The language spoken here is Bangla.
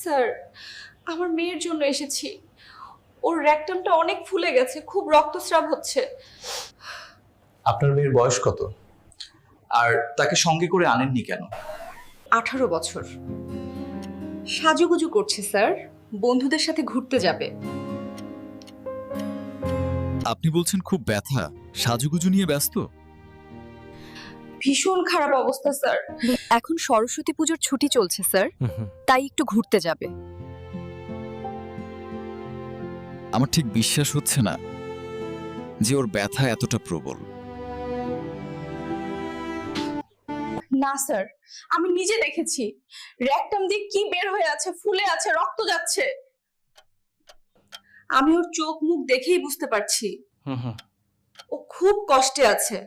স্যার, আমার মেয়ের জন্য এসেছি। ওর রেকটামটা অনেক ফুলে গেছে, খুব রক্তস্রাব হচ্ছে। আপনার মেয়ের বয়স কত, আর তাকে সঙ্গে করে আনেননি কেন? 18 বছর। সাজুগুজু করছে স্যার, বন্ধুদের সাথে ঘুরতে যাবে। আপনি বলছেন খুব ব্যথা, সাজুগুজু নিয়ে ব্যস্ত? ভীষণ খারাপ অবস্থা স্যার। এখন সরস্বতী পুজোর ছুটি চলছে স্যার, তাই একটু ঘুরতে যাবে। আমার ঠিক বিশ্বাস হচ্ছে না যে ওর ব্যথা এতটা প্রবল। না স্যার, আমি নিজে দেখেছি রেকটাম দিয়ে কি বের হয়ে আছে, ফুলে আছে, রক্ত যাচ্ছে। আমি ওর চোখ মুখ দেখেই বুঝতে পারছি ও খুব কষ্টে আছে।